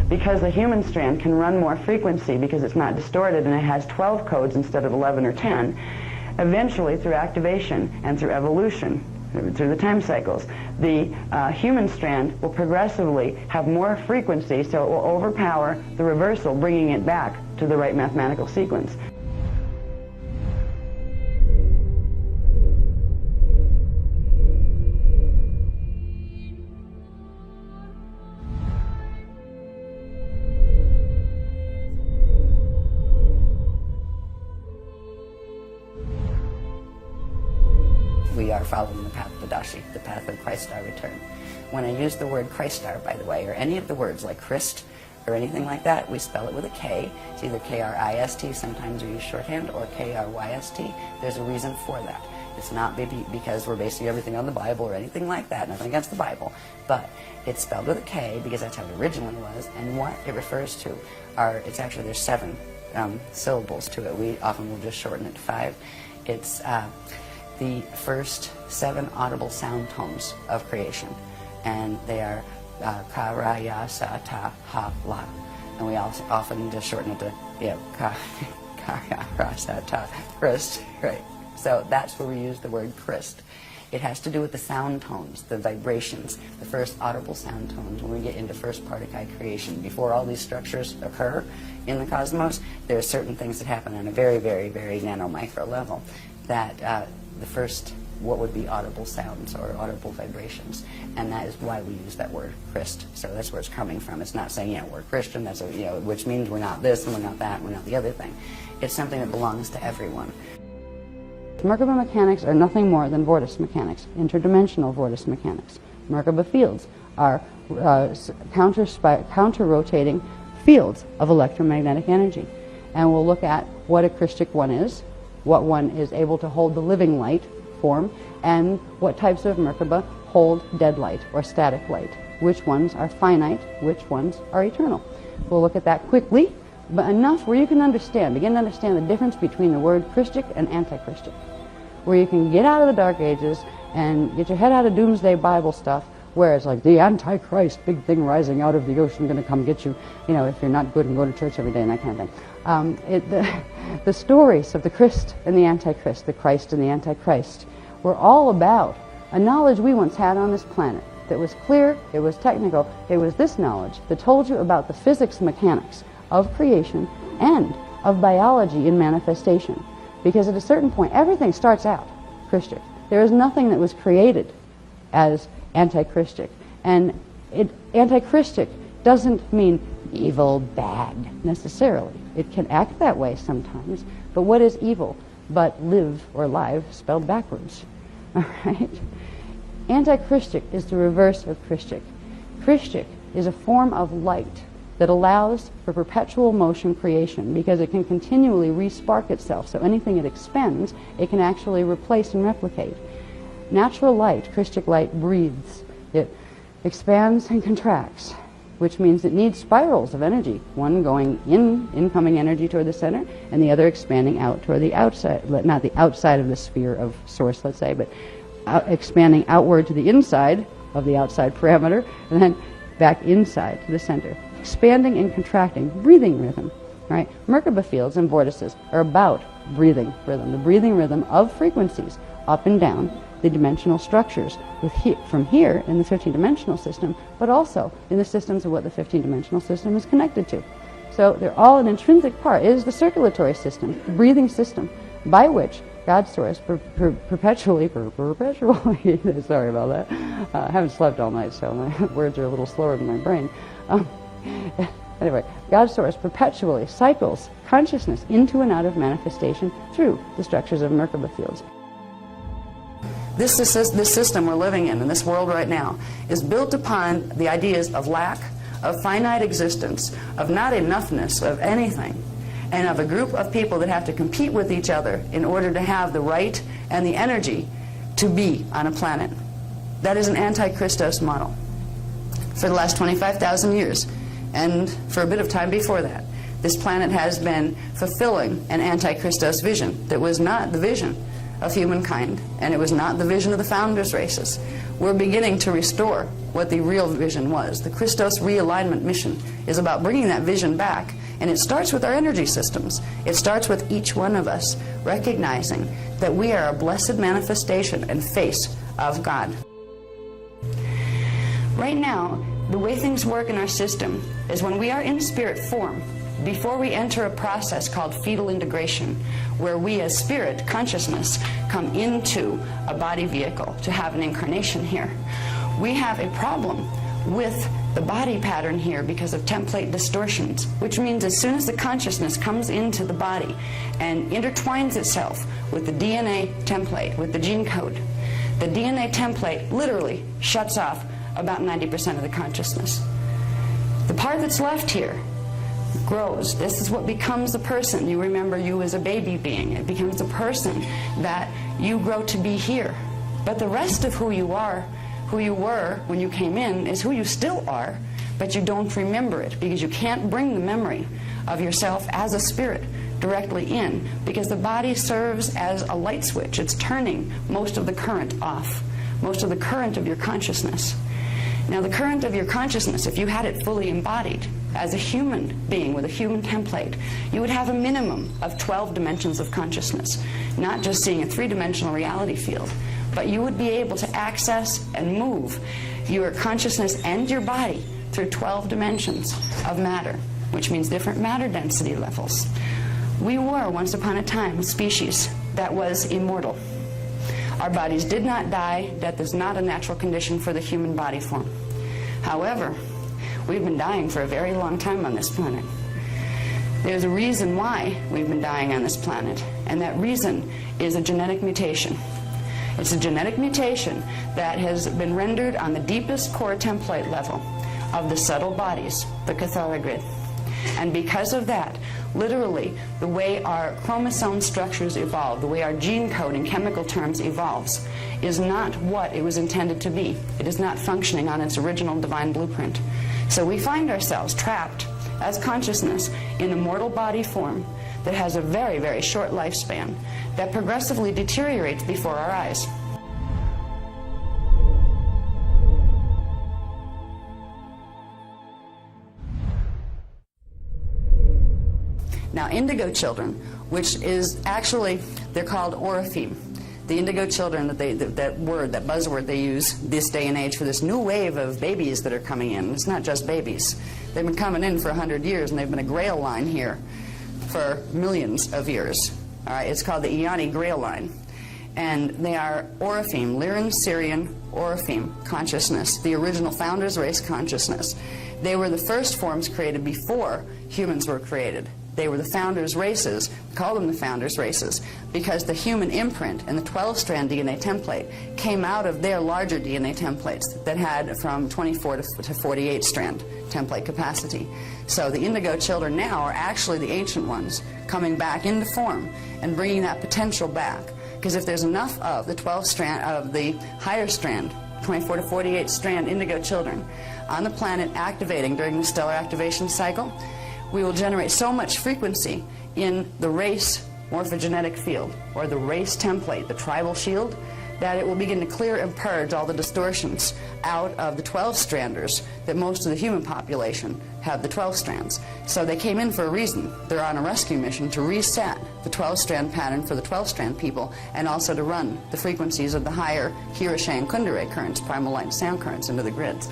because the human strand can run more frequency because it's not distorted and it has 12 codes instead of 11 or 10, eventually through activation and through evolution, through the time cycles, the human strand will progressively have more frequency, so it will overpower the reversal, bringing it back to the right mathematical sequence. We are following the path of the Dashi, the path of Kryst, our return. When I use the word Krystar, by the way, or any of the words like Kryst or anything like that, we spell it with a K. It's either K-R-I-S-T, sometimes we use shorthand, or K-R-Y-S-T. There's a reason for that. It's not because we're basing everything on the Bible or anything like that, nothing against the Bible, but it's spelled with a K because that's how it originally was, and what it refers to are, there's 7 syllables to it. We often will just shorten it to 5. It's the first 7 audible sound tones of creation, and they are ka-ra-ya, sa, ta, ha, la, and we also often just shorten it to ka-ra, sa, ta, Kryst, right? So that's where we use the word Kryst. It has to do with the sound tones, the vibrations, the first audible sound tones when we get into first particle creation. Before all these structures occur in the cosmos, there are certain things that happen on a very, very, very nano-micro level that the first, what would be audible sounds or audible vibrations, and that is why we use that word Kryst. So that's where it's coming from. It's not saying, we're Christian, that's which means we're not this and we're not that and we're not the other thing. It's something that belongs to everyone. Merkaba mechanics are nothing more than vortice mechanics, interdimensional vortice mechanics. Merkaba fields are counter-rotating fields of electromagnetic energy, and we'll look at what a Krystic one is, what one is able to hold the living light form, and what types of Merkaba hold dead light or static light. Which ones are finite, which ones are eternal. We'll look at that quickly, but enough where you can begin to understand the difference between the word Krystic and Antikryst, where you can get out of the Dark Ages and get your head out of Doomsday Bible stuff, where it's like the Antichrist, big thing rising out of the ocean, going to come get you, if you're not good and go to church every day and that kind of thing. The stories of the Kryst and the Antikryst, the Christ and the Antichrist, were all about a knowledge we once had on this planet that was clear, it was technical, it was this knowledge that told you about the physics mechanics of creation and of biology in manifestation. Because at a certain point, everything starts out Krystic. There is nothing that was created as Antikrystic. And Antikrystic doesn't mean evil, bad, necessarily. It can act that way sometimes, but what is evil but live or live spelled backwards? All right? Antikrystic is the reverse of Krystic. Krystic is a form of light that allows for perpetual motion creation because it can continually re-spark itself. So anything it expends, it can actually replace and replicate. Natural light, Krystic light, breathes. It expands and contracts, which means it needs spirals of energy, one going incoming energy toward the center, and the other expanding out toward the outside, not the outside of the sphere of source, let's say, but expanding outward to the inside of the outside parameter, and then back inside to the center. Expanding and contracting, breathing rhythm, right? Merkaba fields and vortices are about breathing rhythm, the breathing rhythm of frequencies up and down the dimensional structures from here in the 15-dimensional system, but also in the systems of what the 15-dimensional system is connected to. So they're all an intrinsic part. It is the circulatory system, the breathing system, by which God's source perpetually, sorry about that, I haven't slept all night, so my words are a little slower than my brain. Anyway, God's source perpetually cycles consciousness into and out of manifestation through the structures of Merkaba fields. This system we're living in this world right now, is built upon the ideas of lack, of finite existence, of not enoughness of anything, and of a group of people that have to compete with each other in order to have the right and the energy to be on a planet. That is an anti-Christos model for the last 25,000 years, and for a bit of time before that. This planet has been fulfilling an anti-Christos vision that was not the vision of humankind, and it was not the vision of the founders' races. We're beginning to restore what the real vision was. The Christos realignment mission is about bringing that vision back, and it starts with our energy systems. It starts with each one of us recognizing that we are a blessed manifestation and face of God. Right now, the way things work in our system is when we are in spirit form, before we enter a process called fetal integration, where we as spirit consciousness come into a body vehicle to have an incarnation here, we have a problem with the body pattern here because of template distortions, which means as soon as the consciousness comes into the body and intertwines itself with the DNA template, with the gene code, the DNA template literally shuts off about 90% of the consciousness. The part that's left here grows. This is what becomes the person. You remember you as a baby being. It becomes the person that you grow to be here. But the rest of who you are, who you were when you came in, is who you still are, but you don't remember it because you can't bring the memory of yourself as a spirit directly in, because the body serves as a light switch. It's turning most of the current off, most of the current of your consciousness. Now, the current of your consciousness, if you had it fully embodied as a human being with a human template, you would have a minimum of 12 dimensions of consciousness, not just seeing a three-dimensional reality field, but you would be able to access and move your consciousness and your body through 12 dimensions of matter, which means different matter density levels. We were, once upon a time, a species that was immortal. Our bodies did not die. Death is not a natural condition for the human body form. However, we've been dying for a very long time on this planet. There's a reason why we've been dying on this planet, and that reason is a genetic mutation. It's a genetic mutation that has been rendered on the deepest core template level of the subtle bodies, the Cathara grid. And because of that, literally, the way our chromosome structures evolve, the way our gene code in chemical terms evolves, is not what it was intended to be. It is not functioning on its original divine blueprint. So we find ourselves trapped as consciousness in a mortal body form that has a very, very short lifespan that progressively deteriorates before our eyes. Now, indigo children, which is actually, they're called Oraphim. The indigo children, that word, that buzzword they use this day and age for this new wave of babies that are coming in. It's not just babies. They've been coming in for 100 years, and they've been a grail line here for millions of years. All right, it's called the Iani Grail line. And they are Oraphim, Lyran Syrian Oraphim consciousness, the original founders race consciousness. They were the first forms created before humans were created. They were the founders' races. We call them the founders' races because the human imprint and the 12-strand DNA template came out of their larger DNA templates that had from 24 to 48-strand template capacity. So the indigo children now are actually the ancient ones coming back into form and bringing that potential back. Because if there's enough of the 12-strand, of the higher strand, 24 to 48-strand indigo children on the planet activating during the stellar activation cycle, we will generate so much frequency in the race morphogenetic field, or the race template, the tribal shield, that it will begin to clear and purge all the distortions out of the 12-stranders that most of the human population have the 12 strands. So they came in for a reason. They're on a rescue mission to reset the 12-strand pattern for the 12-strand people, and also to run the frequencies of the higher Hiroshe and Kundalini currents, primal light and sound currents, into the grids.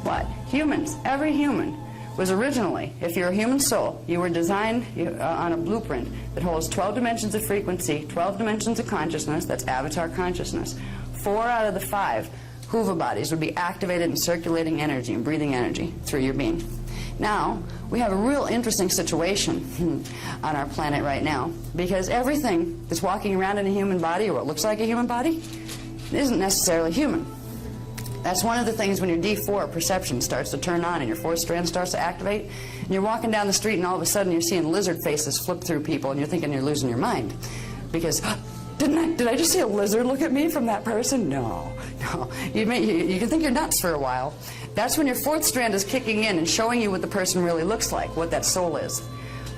But humans, every human, was originally, if you're a human soul, you were designed on a blueprint that holds 12 dimensions of frequency, 12 dimensions of consciousness, that's avatar consciousness. 4 out of the 5 Huva bodies would be activated in circulating energy and breathing energy through your being. Now, we have a real interesting situation on our planet right now, because everything that's walking around in a human body, or what looks like a human body, isn't necessarily human. That's one of the things when your D4 perception starts to turn on and your 4th strand starts to activate, and you're walking down the street and all of a sudden you're seeing lizard faces flip through people and you're thinking you're losing your mind. Because, did I just see a lizard look at me from that person? No. You can think you're nuts for a while. That's when your 4th strand is kicking in and showing you what the person really looks like, what that soul is.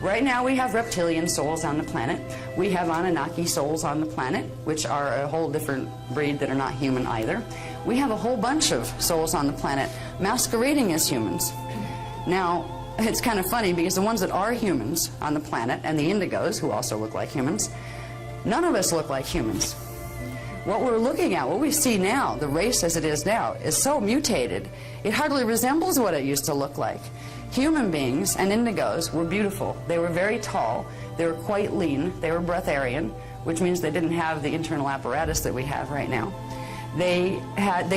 Right now we have reptilian souls on the planet. We have Anunnaki souls on the planet, which are a whole different breed that are not human either. We have a whole bunch of souls on the planet masquerading as humans. Now, it's kind of funny because the ones that are humans on the planet, and the indigos, who also look like humans, none of us look like humans. What we're looking at, what we see now, the race as it is now, is so mutated, it hardly resembles what it used to look like. Human beings and indigos were beautiful. They were very tall. They were quite lean. They were breatharian, which means they didn't have the internal apparatus that we have right now. They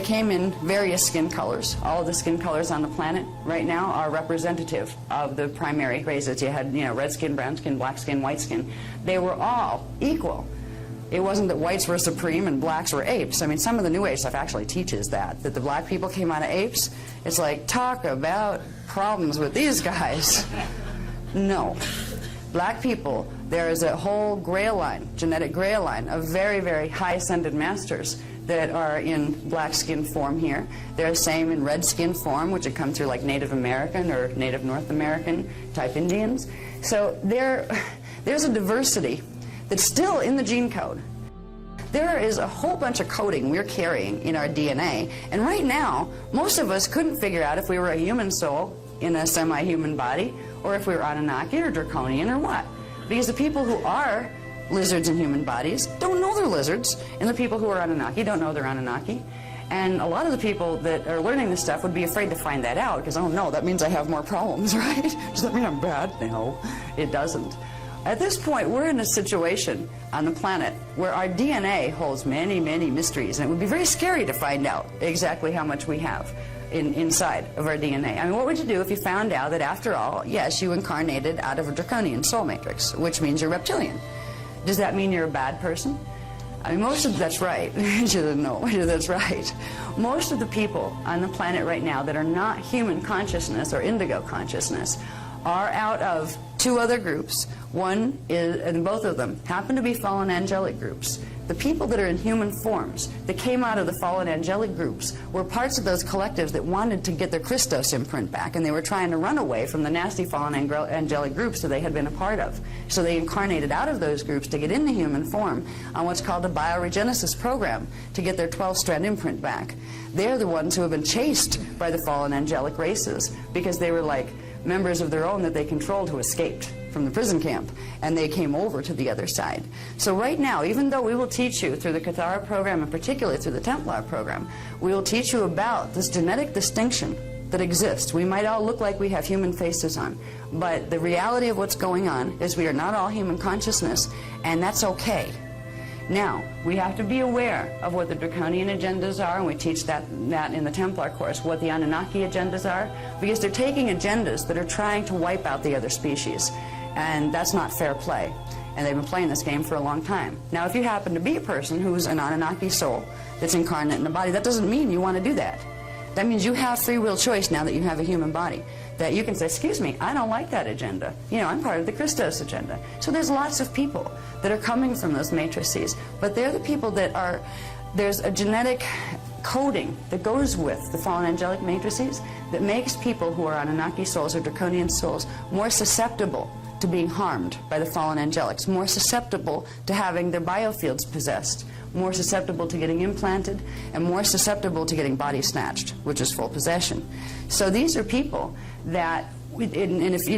came in various skin colors. All of the skin colors on the planet right now are representative of the primary races. You had, red skin, brown skin, black skin, white skin. They were all equal. It wasn't that whites were supreme and blacks were apes. I mean, some of the New Age stuff actually teaches that the black people came out of apes. It's like, talk about problems with these guys. No. Black people, there is a whole grail line, genetic grail line, of very, very high ascended masters that are in black skin form here. They're the same in red skin form, which would come through like Native American or Native North American type Indians. So there's a diversity that's still in the gene code. There is a whole bunch of coding we're carrying in our DNA, and right now, most of us couldn't figure out if we were a human soul in a semi-human body, or if we were Anunnaki or Draconian or what. Because the people who are lizards in human bodies don't know they're lizards, and the people who are Anunnaki don't know they're Anunnaki. And a lot of the people that are learning this stuff would be afraid to find that out, because, oh no, that means I have more problems, right? Does that mean I'm bad? No, it doesn't. At this point, we're in a situation on the planet where our DNA holds many, many mysteries, and it would be very scary to find out exactly how much we have inside of our DNA. I mean, what would you do if you found out that, after all, yes, you incarnated out of a draconian soul matrix, which means you're reptilian? Does that mean you're a bad person? I mean, that's right. No, that's right. Most of the people on the planet right now that are not human consciousness or indigo consciousness are out of two other groups. One is, and both of them happen to be fallen angelic groups. The people that are in human forms that came out of the fallen angelic groups were parts of those collectives that wanted to get their Christos imprint back, and they were trying to run away from the nasty fallen angelic groups that they had been a part of. So they incarnated out of those groups to get into human form on what's called a bioregenesis program to get their 12-strand imprint back. They're the ones who have been chased by the fallen angelic races because they were like members of their own that they controlled who escaped from the prison camp, and they came over to the other side. So right now, even though we will teach you through the Cathara program, and particularly through the Templar program, we will teach you about this genetic distinction that exists. We might all look like we have human faces on, but the reality of what's going on is we are not all human consciousness, and that's okay. Now, we have to be aware of what the draconian agendas are, and we teach that in the Templar course, what the Anunnaki agendas are, because they're taking agendas that are trying to wipe out the other species, and that's not fair play. And they've been playing this game for a long time. Now, if you happen to be a person who's an Anunnaki soul that's incarnate in a body, that doesn't mean you want to do that. That means you have free will choice now that you have a human body. That you can say, excuse me, I don't like that agenda. I'm part of the Christos agenda. So there's lots of people that are coming from those matrices, but they're the people that are, there's a genetic coding that goes with the fallen angelic matrices that makes people who are Anunnaki souls or draconian souls more susceptible to being harmed by the fallen angelics, more susceptible to having their biofields possessed, more susceptible to getting implanted, and more susceptible to getting body snatched, which is full possession. So these are people that, and if you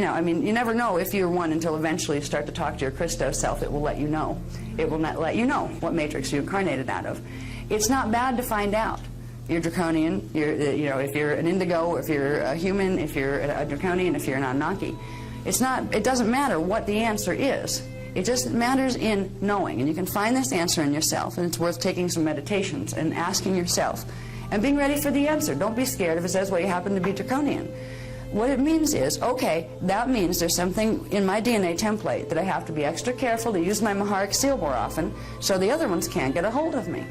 never know if you're one until eventually you start to talk to your Christos self. It will let you know. It will not let you know what matrix you incarnated out of. It's not bad to find out. You're draconian. If you're an indigo, if you're a human, if you're a draconian, if you're an Anunnaki. It doesn't matter what the answer is. It just matters in knowing, and you can find this answer in yourself, and it's worth taking some meditations and asking yourself and being ready for the answer. Don't be scared if it says, well, you happen to be draconian. What it means is, okay, that means there's something in my DNA template that I have to be extra careful to use my Maharic seal more often so the other ones can't get a hold of me.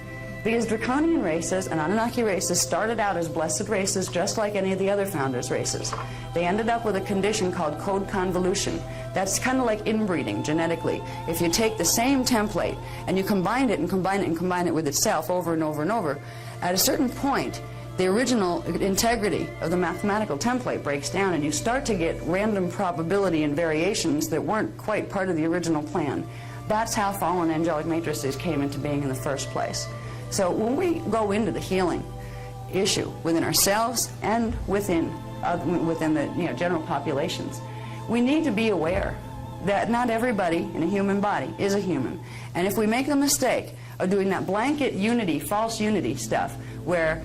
Because draconian races and Anunnaki races started out as blessed races just like any of the other founders' races. They ended up with a condition called code convolution. That's kind of like inbreeding genetically. If you take the same template and you combine it and combine it and combine it with itself over and over and over, at a certain point, the original integrity of the mathematical template breaks down, and you start to get random probability and variations that weren't quite part of the original plan. That's how fallen angelic matrices came into being in the first place. So when we go into the healing issue within ourselves and within the general populations, we need to be aware that not everybody in a human body is a human. And if we make the mistake of doing that blanket unity, false unity stuff, where,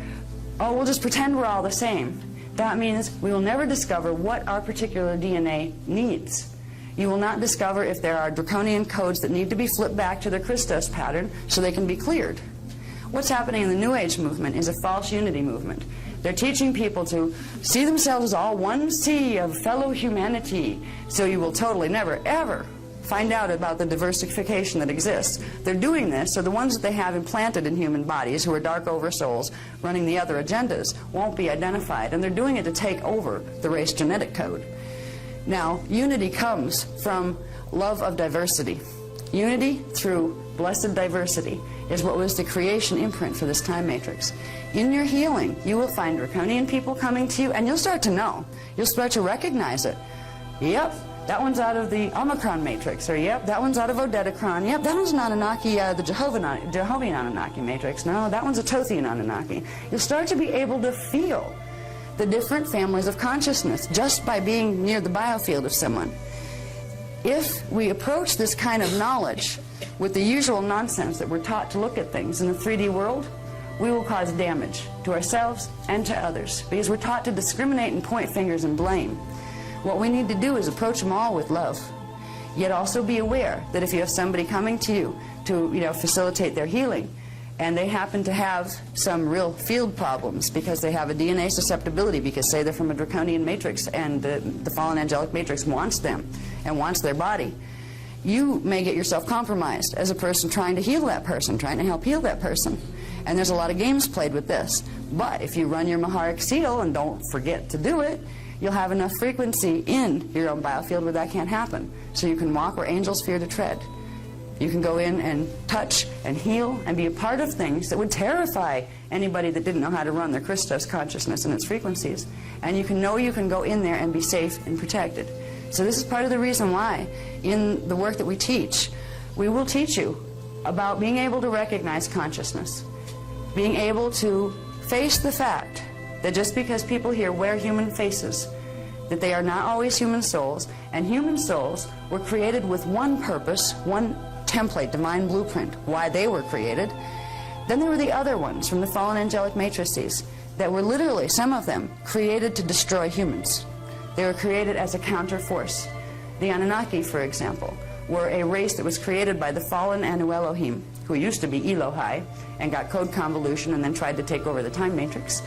oh, we'll just pretend we're all the same, that means we will never discover what our particular DNA needs. You will not discover if there are draconian codes that need to be flipped back to their Christos pattern so they can be cleared. What's happening in the New Age movement is a false unity movement. They're teaching people to see themselves as all one sea of fellow humanity, so you will totally never, ever find out about the diversification that exists. They're doing this so the ones that they have implanted in human bodies, who are dark oversouls running the other agendas, won't be identified. And they're doing it to take over the race genetic code. Now, unity comes from love of diversity. Unity through blessed diversity is what was the creation imprint for this time matrix. In your healing, you will find draconian people coming to you, and you'll start to know. You'll start to recognize it. Yep, that one's out of the Omicron matrix, or yep, that one's out of Odedicron. Yep, that one's an Anunnaki, the Jehovian Anunnaki matrix. No, that one's a Tothian Anunnaki. You'll start to be able to feel the different families of consciousness just by being near the biofield of someone. If we approach this kind of knowledge with the usual nonsense that we're taught to look at things in the 3D world, we will cause damage to ourselves and to others, because we're taught to discriminate and point fingers and blame. What we need to do is approach them all with love, yet also be aware that if you have somebody coming to you to facilitate their healing, and they happen to have some real field problems because they have a DNA susceptibility, because say they're from a draconian matrix and the fallen angelic matrix wants them and wants their body, you may get yourself compromised as a person trying to heal that person, trying to help heal that person. And there's a lot of games played with this. But if you run your Maharic seal and don't forget to do it, you'll have enough frequency in your own biofield where that can't happen. So you can walk where angels fear to tread. You can go in and touch and heal and be a part of things that would terrify anybody that didn't know how to run their Christos consciousness and its frequencies. And you can know you can go in there and be safe and protected. So this is part of the reason why in the work that we teach, we will teach you about being able to recognize consciousness, being able to face the fact that just because people here wear human faces, that they are not always human souls, and human souls were created with one purpose, one template, divine blueprint, why they were created. Then there were the other ones from the fallen angelic matrices that were literally, some of them, created to destroy humans. They were created as a counter force. The Anunnaki, for example, were a race that was created by the fallen Anu Elohim, who used to be Elohai, and got code convolution and then tried to take over the time matrix.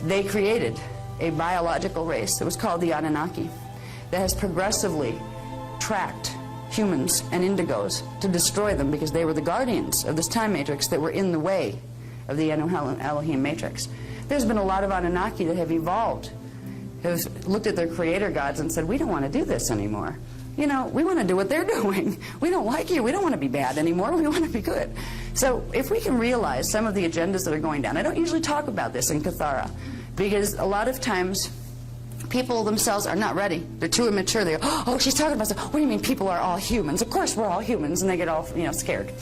They created a biological race that was called the Anunnaki that has progressively tracked humans and indigos to destroy them, because they were the guardians of this time matrix that were in the way of the Anu Elohim matrix. There's been a lot of Anunnaki that have evolved, have looked at their creator gods and said, we don't want to do this anymore. We want to do what they're doing. We don't like you. We don't want to be bad anymore. We want to be good. So if we can realize some of the agendas that are going down, I don't usually talk about this in Kathara, because a lot of times people themselves are not ready. They're too immature. They go, oh, she's talking about stuff. What do you mean people are all humans? Of course we're all humans. And they get all scared.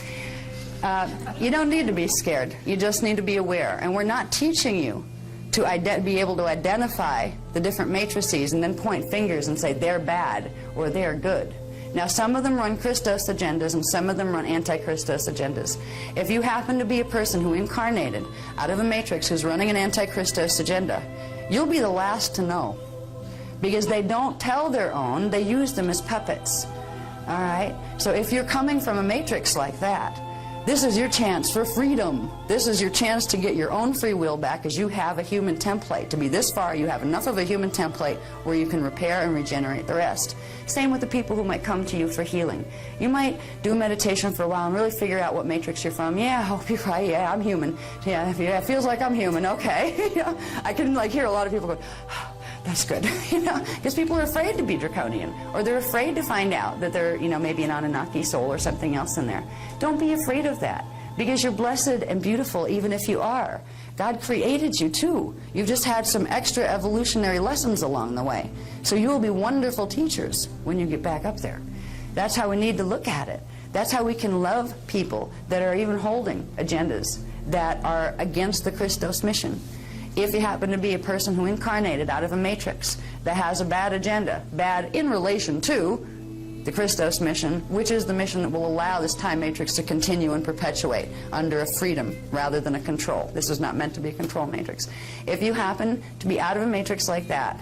You don't need to be scared. You just need to be aware. And we're not teaching you to be able to identify the different matrices and then point fingers and say they're bad or they're good. Now, some of them run Christos agendas and some of them run anti-Christos agendas. If you happen to be a person who incarnated out of a matrix who's running an anti-Christos agenda, you'll be the last to know, because they don't tell their own, they use them as puppets. All right? So if you're coming from a matrix like that, this is your chance for freedom. This is your chance to get your own free will back, because you have a human template. To be this far, you have enough of a human template where you can repair and regenerate the rest. Same with the people who might come to you for healing. You might do meditation for a while and really figure out what matrix you're from. Yeah, yeah, I'm human. Yeah, it feels like I'm human. Okay. I can hear a lot of people go, that's good, because people are afraid to be draconian, or they're afraid to find out that they're, maybe an Anunnaki soul or something else in there. Don't be afraid of that, because you're blessed and beautiful even if you are. God created you too. You've just had some extra evolutionary lessons along the way. So you will be wonderful teachers when you get back up there. That's how we need to look at it. That's how we can love people that are even holding agendas that are against the Christos mission. If you happen to be a person who incarnated out of a matrix that has a bad agenda, bad in relation to the Christos mission, which is the mission that will allow this time matrix to continue and perpetuate under a freedom rather than a control. This is not meant to be a control matrix. If you happen to be out of a matrix like that,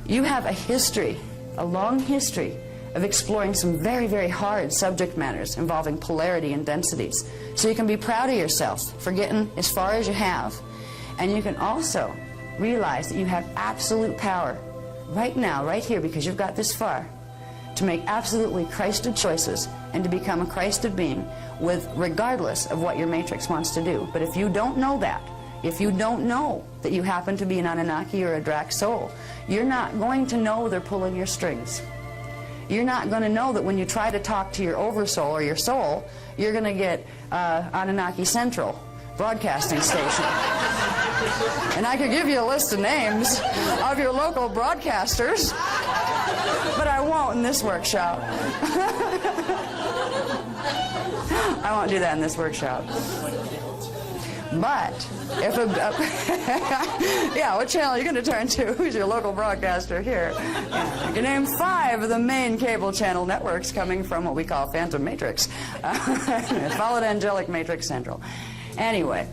you have a history, a long history, of exploring some very, very hard subject matters involving polarity and densities. So you can be proud of yourself for getting as far as you have. And you can also realize that you have absolute power right now, right here, because you've got this far, to make absolutely Christed choices and to become a Christed being with regardless of what your matrix wants to do. But if you don't know that, if you don't know that you happen to be an Anunnaki or a Drac soul, you're not going to know they're pulling your strings. You're not going to know that when you try to talk to your oversoul or your soul, you're going to get Anunnaki Central broadcasting station. And I could give you a list of names of your local broadcasters, but I won't in this workshop. I won't do that in this workshop. But if yeah, what channel are you going to turn to? Who's your local broadcaster here? You can name 5 of the main cable channel networks coming from what we call Phantom Matrix. Followed Angelic Matrix Central. Anyway.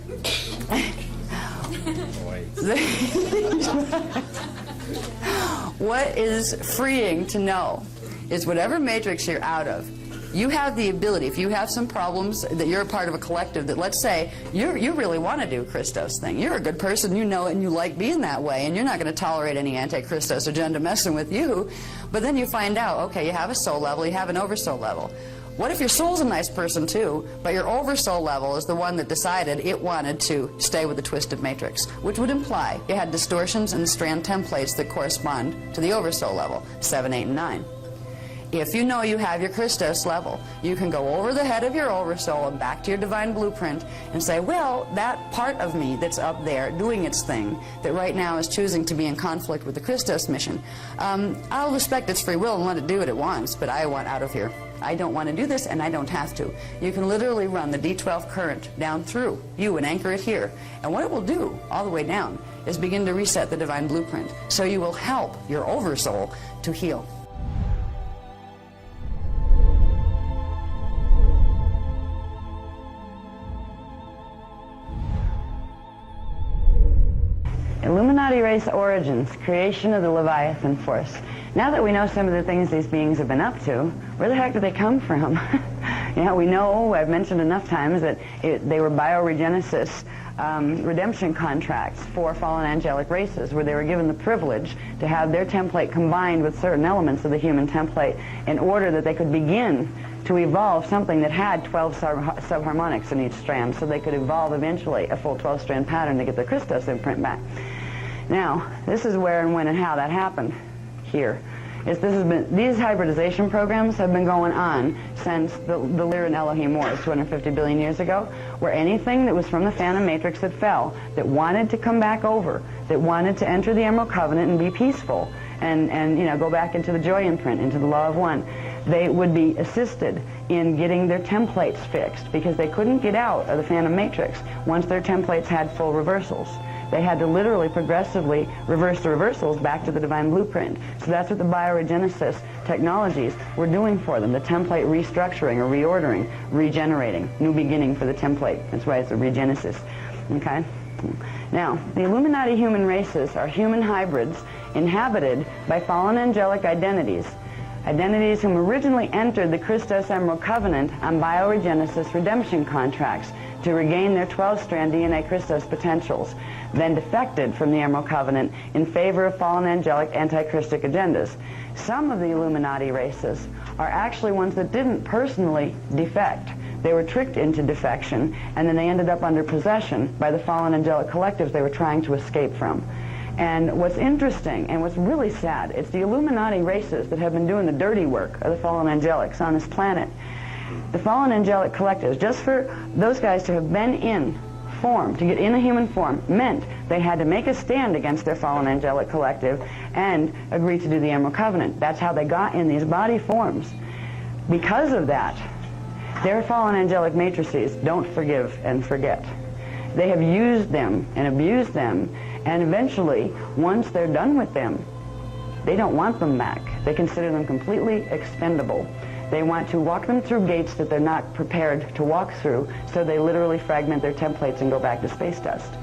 What is freeing to know is whatever matrix you're out of, you have the ability, if you have some problems, that you're a part of a collective that, let's say, you really want to do a Christos thing. You're a good person, you know it, and you like being that way, and you're not going to tolerate any anti-Christos agenda messing with you. But then you find out, okay, you have a soul level, you have an oversoul level. What if your soul's a nice person too, but your oversoul level is the one that decided it wanted to stay with the twisted matrix, which would imply it had distortions and strand templates that correspond to the oversoul level, 7, 8, and 9. If you know you have your Christos level, you can go over the head of your oversoul and back to your divine blueprint and say, well, that part of me that's up there doing its thing, that right now is choosing to be in conflict with the Christos mission, I'll respect its free will and let it do what it wants, but I want out of here. I don't want to do this, and I don't have to. You can literally run the D12 current down through you and anchor it here. And what it will do, all the way down, is begin to reset the divine blueprint. So you will help your oversoul to heal. Illuminati race origins, creation of the Leviathan force. Now that we know some of the things these beings have been up to, where the heck do they come from? We know, I've mentioned enough times, that they were bioregenesis redemption contracts for fallen angelic races, where they were given the privilege to have their template combined with certain elements of the human template in order that they could begin to evolve something that had 12 subharmonics in each strand, so they could evolve eventually a full 12-strand pattern to get the Christos imprint back. Now, this is where and when and how that happened here. These hybridization programs have been going on since the Lyr and Elohim Wars 250 billion years ago, where anything that was from the Phantom Matrix that fell, that wanted to come back over, that wanted to enter the Emerald Covenant and be peaceful, and go back into the Joy imprint, into the Law of One, they would be assisted in getting their templates fixed, because they couldn't get out of the Phantom Matrix once their templates had full reversals. They had to literally progressively reverse the reversals back to the divine blueprint. So that's what the bioregenesis technologies were doing for them, the template restructuring or reordering, regenerating, new beginning for the template. That's why it's a regenesis. Okay? Now, the Illuminati human races are human hybrids inhabited by fallen angelic identities, identities whom originally entered the Christos Emerald Covenant on bioregenesis redemption contracts to regain their 12-strand DNA Christos potentials, then defected from the Emerald Covenant in favor of fallen angelic anti-Christic agendas. Some of the Illuminati races are actually ones that didn't personally defect. They were tricked into defection, and then they ended up under possession by the fallen angelic collectives they were trying to escape from. And what's interesting, and what's really sad, it's the Illuminati races that have been doing the dirty work of the fallen angelics on this planet. The fallen angelic collectives, just for those guys to have been in form, to get in a human form, meant they had to make a stand against their fallen angelic collective and agree to do the Emerald Covenant. That's how they got in these body forms. Because of that, their fallen angelic matrices don't forgive and forget. They have used them and abused them, and eventually, once they're done with them, they don't want them back. They consider them completely expendable. They want to walk them through gates that they're not prepared to walk through, so they literally fragment their templates and go back to space dust.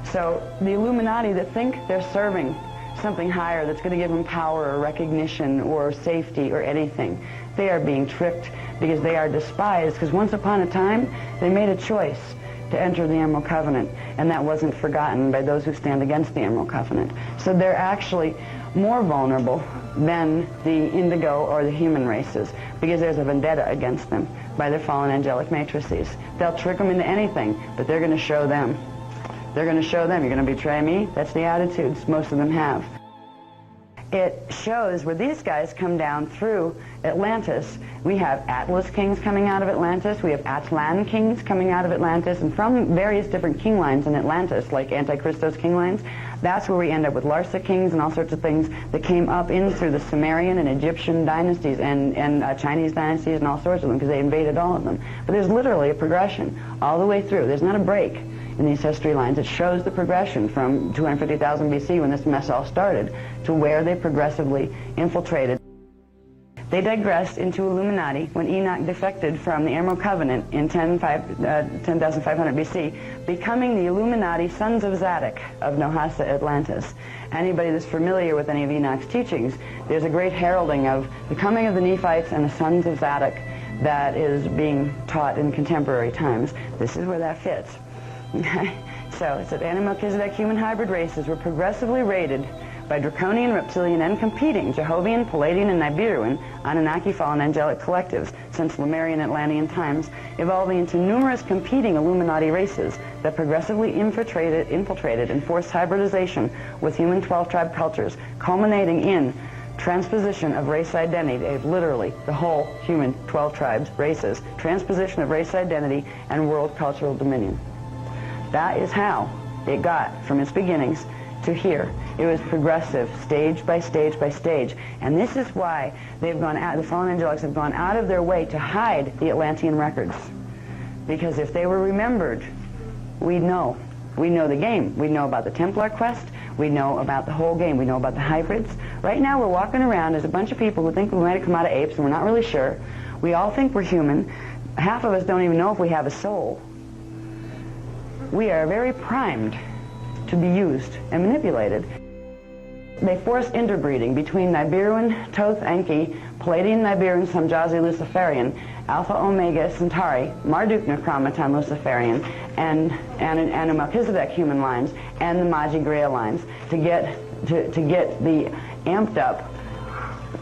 So the Illuminati that think they're serving something higher that's going to give them power or recognition or safety or anything, they are being tricked because they are despised, because once upon a time they made a choice to enter the Emerald Covenant, and that wasn't forgotten by those who stand against the Emerald Covenant. So they're actually more vulnerable than the indigo or the human races, because there's a vendetta against them by their fallen angelic matrices. They'll trick them into anything, but they're going to show them. They're going to show them, you're going to betray me? That's the attitudes most of them have. It shows where these guys come down through Atlantis. We have Atlas kings coming out of Atlantis. We have Atlan kings coming out of Atlantis. And from various different king lines in Atlantis, like Antikrysto's king lines, that's where we end up with Larsa kings and all sorts of things that came up in through the Sumerian and Egyptian dynasties and Chinese dynasties and all sorts of them, because they invaded all of them. But there's literally a progression all the way through. There's not a break in these history lines. It shows the progression from 250,000 BC, when this mess all started, to where they progressively infiltrated. They digressed into Illuminati when Enoch defected from the Emerald Covenant in 10,500 BC, becoming the Illuminati Sons of Zadok of Nohasa, Atlantis. Anybody that's familiar with any of Enoch's teachings, there's a great heralding of the coming of the Nephites and the Sons of Zadok that is being taught in contemporary times. This is where that fits. So it's that Melchizedek human hybrid races were progressively raided by Draconian, Reptilian, and competing Jehovian, Palladian, and Nibiruan Anunnaki fallen angelic collectives since Lemurian Atlantean times, evolving into numerous competing Illuminati races that progressively infiltrated and forced hybridization with human 12-tribe cultures, culminating in transposition of race identity, literally the whole human 12 tribes, races, transposition of race identity and world cultural dominion. That is how it got from its beginnings to here. It was progressive, stage by stage by stage. And this is why they've gone out, the fallen angelics have gone out of their way to hide the Atlantean records. Because if they were remembered, we'd know. We know the game. We know about the Templar quest. We know about the whole game. We know about the hybrids. Right now we're walking around as a bunch of people who think we might have come out of apes, and we're not really sure. We all think we're human. Half of us don't even know if we have a soul. We are very primed to be used and manipulated. They forced interbreeding between Nibiruan, Thoth, Enki, Palladian, Nibiruan, Samjazi, Luciferian, Alpha, Omega, Centauri, Marduk, Necromaton, Luciferian, and Melchizedek human lines, and the Magi Grail lines, to get the amped up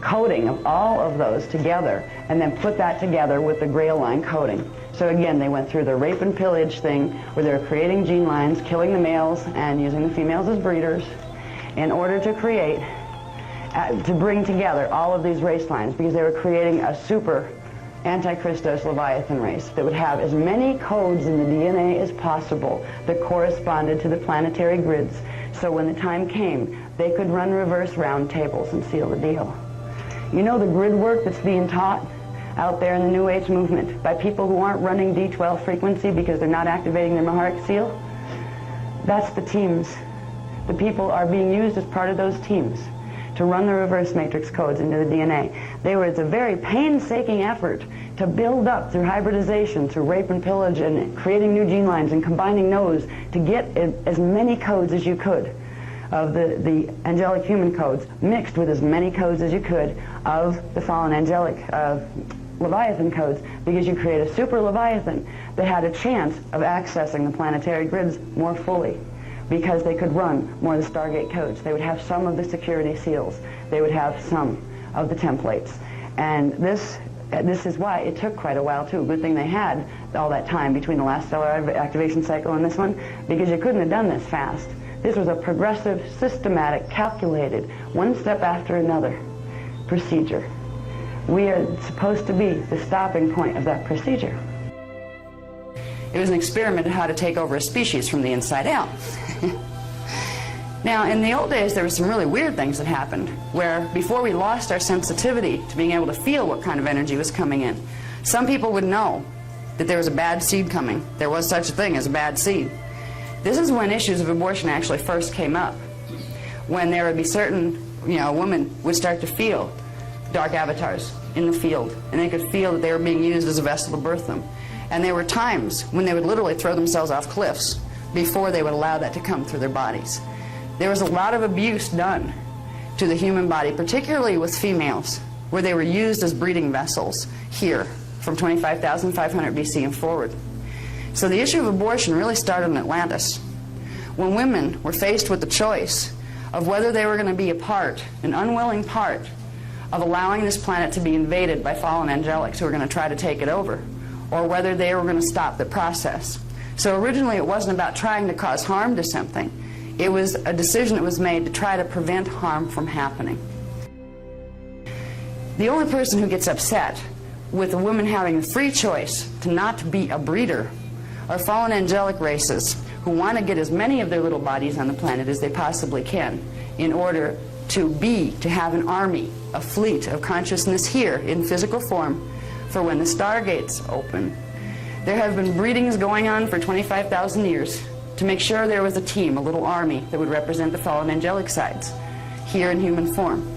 coding of all of those together, and then put that together with the Grail line coding. So again, they went through the rape and pillage thing, where they were creating gene lines, killing the males and using the females as breeders, in order to create, to bring together all of these race lines, because they were creating a super Antikristos Leviathan race that would have as many codes in the DNA as possible that corresponded to the planetary grids, so when the time came, they could run reverse round tables and seal the deal. You know the grid work that's being taught out there in the New Age movement by people who aren't running D12 frequency because they're not activating their Maharic seal? That's the teams. The people are being used as part of those teams to run the reverse matrix codes into the DNA. It's a very painstaking effort to build up through hybridization, through rape and pillage, and creating new gene lines and combining those to get as many codes as you could of the angelic human codes, mixed with as many codes as you could of the fallen angelic Leviathan codes, because you create a super Leviathan that had a chance of accessing the planetary grids more fully, because they could run more of the Stargate codes. They would have some of the security seals. They would have some of the templates. And this is why it took quite a while, too. Good thing they had all that time between the last stellar activation cycle and this one, because you couldn't have done this fast. This was a progressive, systematic, calculated, one step after another procedure. We are supposed to be the stopping point of that procedure. It was an experiment in how to take over a species from the inside out. Now, in the old days, there were some really weird things that happened, where before we lost our sensitivity to being able to feel what kind of energy was coming in, some people would know that there was a bad seed coming. There was such a thing as a bad seed. This is when issues of abortion actually first came up, when there would be certain, a woman would start to feel dark avatars in the field, and they could feel that they were being used as a vessel to birth them. And there were times when they would literally throw themselves off cliffs before they would allow that to come through their bodies. There was a lot of abuse done to the human body, particularly with females, where they were used as breeding vessels here from 25,500 BC and forward. So the issue of abortion really started in Atlantis, when women were faced with the choice of whether they were going to be a part, an unwilling part, of allowing this planet to be invaded by fallen angelics who were going to try to take it over, or whether they were going to stop the process. So originally it wasn't about trying to cause harm to something. It was a decision that was made to try to prevent harm from happening. The only person who gets upset with a woman having the free choice to not be a breeder are fallen angelic races who want to get as many of their little bodies on the planet as they possibly can in order to have an army, a fleet of consciousness here in physical form for when the stargates open. There have been breedings going on for 25,000 years to make sure there was a team, a little army, that would represent the fallen angelic sides here in human form.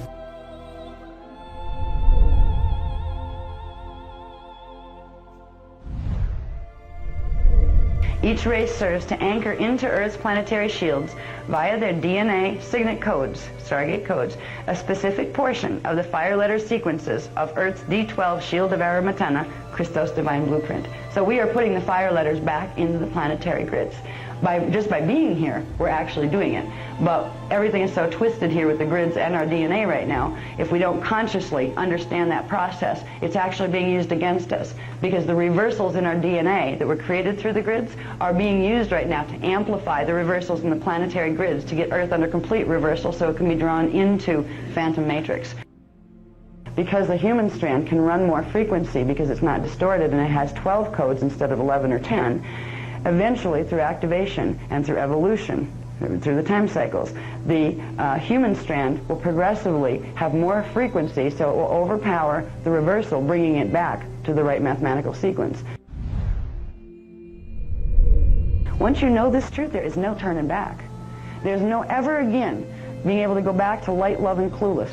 Each race serves to anchor into Earth's planetary shields via their DNA signet codes, Stargate codes, a specific portion of the fire letter sequences of Earth's D12 Shield of Aramatana, Christos Divine Blueprint. So we are putting the fire letters back into the planetary grids. Just by being here, we're actually doing it. But everything is so twisted here with the grids and our DNA right now, if we don't consciously understand that process, it's actually being used against us. Because the reversals in our DNA that were created through the grids are being used right now to amplify the reversals in the planetary grids to get Earth under complete reversal so it can be drawn into phantom matrix. Because the human strand can run more frequency because it's not distorted and it has 12 codes instead of 11 or 10, eventually, through activation and through evolution, through the time cycles, the human strand will progressively have more frequency, so it will overpower the reversal, bringing it back to the right mathematical sequence. Once you know this truth, there is no turning back. There's no ever again being able to go back to light, love, and clueless.